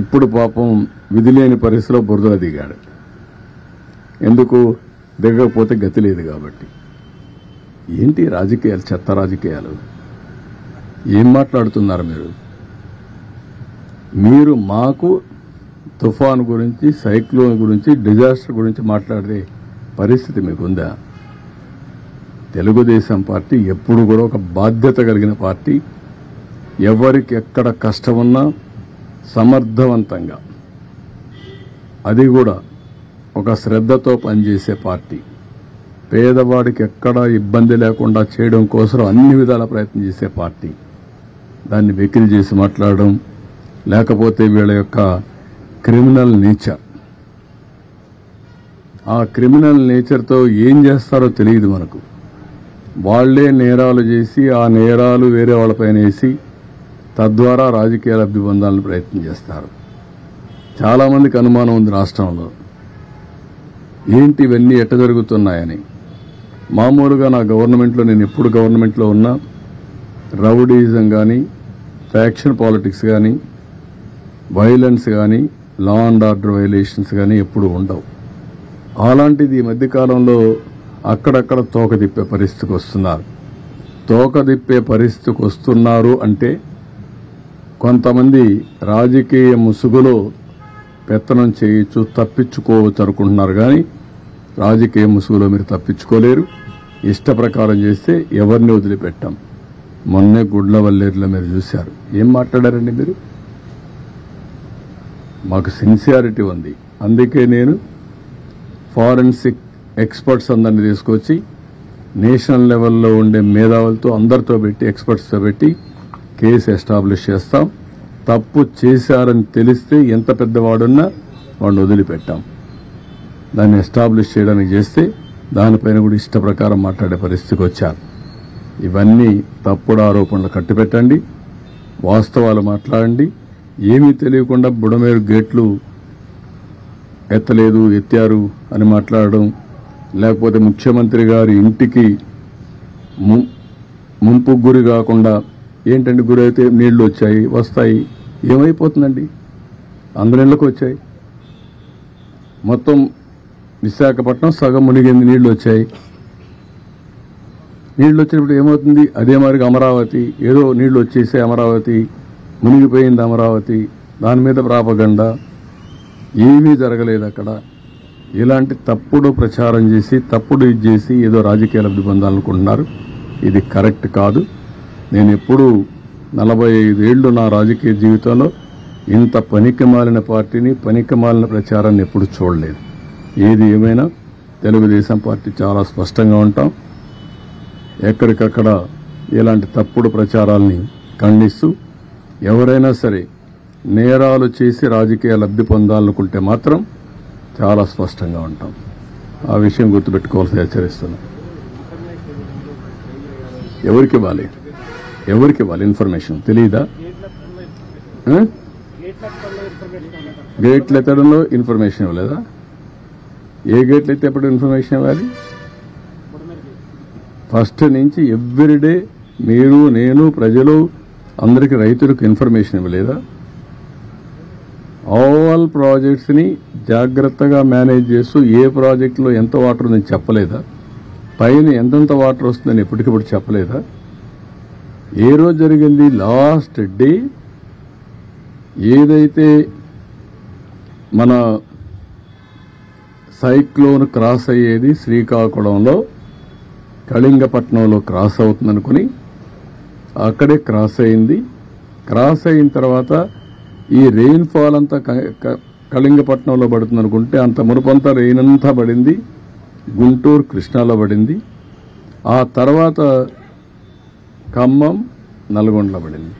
ఇప్పుడు పాపం విధిలేని పరిస్థితిలో బురదలో దిగాడు. ఎందుకు దిగకపోతే గతి లేదు కాబట్టి. ఏంటి రాజకీయాలు, చెత్త రాజకీయాలు? ఏం మాట్లాడుతున్నారు మీరు? మీరు మాకు తుఫాను గురించి, సైక్లోన్ గురించి, డిజాస్టర్ గురించి మాట్లాడే పరిస్థితి మీకుందా? తెలుగుదేశం పార్టీ ఎప్పుడు కూడా ఒక బాధ్యత కలిగిన పార్టీ. ఎవరికి ఎక్కడ కష్టమున్నా సమర్థవంతంగా, అది కూడా ఒక శ్రద్ధతో పనిచేసే పార్టీ. పేదవాడికి ఎక్కడా ఇబ్బంది లేకుండా చేయడం కోసం అన్ని విధాల ప్రయత్నం చేసే పార్టీ. దాన్ని వెకిలి చేసి మాట్లాడడం, లేకపోతే వీళ్ళ యొక్క క్రిమినల్ నేచర్, ఆ క్రిమినల్ నేచర్తో ఏం చేస్తారో తెలియదు మనకు. వాళ్లే నేరాలు చేసి ఆ నేరాలు వేరే వాళ్ళపైన వేసి తద్వారా రాజకీయ లబ్ధి పొందాలని ప్రయత్నం చేస్తారు. చాలామందికి అనుమానం ఉంది రాష్ట్రంలో, ఏంటి ఇవన్నీ ఎట్ట జరుగుతున్నాయని. మామూలుగా నా గవర్నమెంట్లో, నేను ఎప్పుడు గవర్నమెంట్లో ఉన్నా, రౌడీజం కానీ, ఫ్యాక్షన్ పాలిటిక్స్ కానీ, వైలెన్స్ కానీ, లా అండ్ ఆర్డర్ వైలేషన్స్ కానీ ఎప్పుడు ఉండవు. అలాంటిది ఈ మధ్యకాలంలో అక్కడక్కడ తోక తిప్పే పరిస్థితికి వస్తున్నారు. తోక తిప్పే పరిస్థితికి వస్తున్నారు అంటే కొంతమంది రాజకీయ ముసుగులో పెత్తనం చేయొచ్చు, తప్పించుకోవచ్చు అనుకుంటున్నారు. కానీ రాజకీయ ముసుగులో మీరు తప్పించుకోలేరు. ఇష్ట ప్రకారం చేస్తే ఎవరిని వదిలిపెట్టాం. మొన్నే గుడ్లవల్లేరులో మీరు చూశారు. ఏం మాట్లాడారండి మీరు? మాకు సిన్సియారిటీ ఉంది. అందుకే నేను ఫారెన్సిక్ ఎక్స్పర్ట్స్ అందరినీ తీసుకొచ్చి నేషనల్ లెవెల్లో ఉండే మేధావులతో అందరితో పెట్టి, ఎక్స్పర్ట్స్తో పెట్టి కేసు ఎస్టాబ్లిష్ చేస్తాం. తప్పు చేశారని తెలిస్తే ఎంత పెద్దవాడున్నా వాడిని వదిలిపెట్టాం. దాన్ని ఎస్టాబ్లిష్ చేయడానికి చేస్తే దానిపైన కూడా ఇష్ట ప్రకారం మాట్లాడే పరిస్థితికి వచ్చారు. ఇవన్నీ తప్పుడు ఆరోపణలు కట్టిపెట్టండి, వాస్తవాలు మాట్లాడండి. ఏమీ తెలియకుండా బుడమేరు గేట్లు ఎత్తలేదు, ఎత్తారు అని మాట్లాడడం, లేకపోతే ముఖ్యమంత్రి గారి ఇంటికి ముంపుకు గురి కాకుండా, ఏంటంటే గురి అయితే నీళ్లు వచ్చాయి, వస్తాయి, ఏమైపోతుందండి? అందరి ఇళ్లకు వచ్చాయి. మొత్తం విశాఖపట్నం సగం మునిగింది, నీళ్లు వచ్చాయి. నీళ్లు వచ్చినప్పుడు ఏమవుతుంది? అదే మరి అమరావతి, ఏదో నీళ్లు వచ్చేసే అమరావతి మునిగిపోయింది, అమరావతి దాని మీద ప్రాపగండా. ఏమీ జరగలేదు అక్కడ. ఇలాంటి తప్పుడు ప్రచారం చేసి, తప్పుడు ఇది చేసి ఏదో రాజకీయ లబ్ధి పొందాలనుకుంటున్నారు. ఇది కరెక్ట్ కాదు. నేను ఎప్పుడూ 45 ఏళ్లు నా రాజకీయ జీవితంలో ఇంత పనికిమాలిన పార్టీని, పనికిమాలిన ప్రచారాన్ని ఎప్పుడు చూడలేదు. ఏది ఏమైనా తెలుగుదేశం పార్టీ చాలా స్పష్టంగా ఉంటాం. ఎక్కడికక్కడ ఇలాంటి తప్పుడు ప్రచారాల్ని ఖండిస్తూ, ఎవరైనా సరే నేరాలు చేసి రాజకీయ లబ్ధి పొందాలనుకుంటే మాత్రం చాలా స్పష్టంగా ఉంటాం. ఆ విషయం గుర్తుపెట్టుకోవాల్సి హెచ్చరిస్తున్నాం. ఎవరికి ఇవ్వాలి, ఎవరికి ఇవ్వాలి ఇన్ఫర్మేషన్ తెలియదా? గేట్లు ఎత్తడంలో ఇన్ఫర్మేషన్ ఇవ్వలేదా? ఏ గేట్లు అయితే ఎప్పుడు ఇన్ఫర్మేషన్ ఇవ్వాలి? ఫస్ట్ నుంచి ఎవ్రీడే మీరు, నేను, ప్రజలు అందరికీ, రైతులకు ఇన్ఫర్మేషన్ ఇవ్వలేదా? ఆల్ ప్రాజెక్ట్స్ ని జాగ్రత్తగా మేనేజ్ చేస్తూ ఏ ప్రాజెక్టులో ఎంత వాటర్ ఉందని చెప్పలేదా? పైన ఎంతెంత వాటర్ వస్తుందని ఎప్పటికప్పుడు చెప్పలేదా? ఏ రోజు జరిగింది? లాస్ట్ డే ఏదైతే మన సైక్లోన్ క్రాస్ అయ్యేది శ్రీకాకుళంలో, కళింగపట్నంలో క్రాస్ అవుతుందనుకుని అక్కడే క్రాస్ అయింది. క్రాస్ అయిన తర్వాత ఈ రెయిన్ఫాల్ అంతా కళింగపట్నంలో పడుతుంది అనుకుంటే, అంత మునుపంతా రెయిన్ అంతా పడింది గుంటూరు, కృష్ణాలో పడింది. ఆ తర్వాత ఖమ్మం, నల్గొండలో పడింది.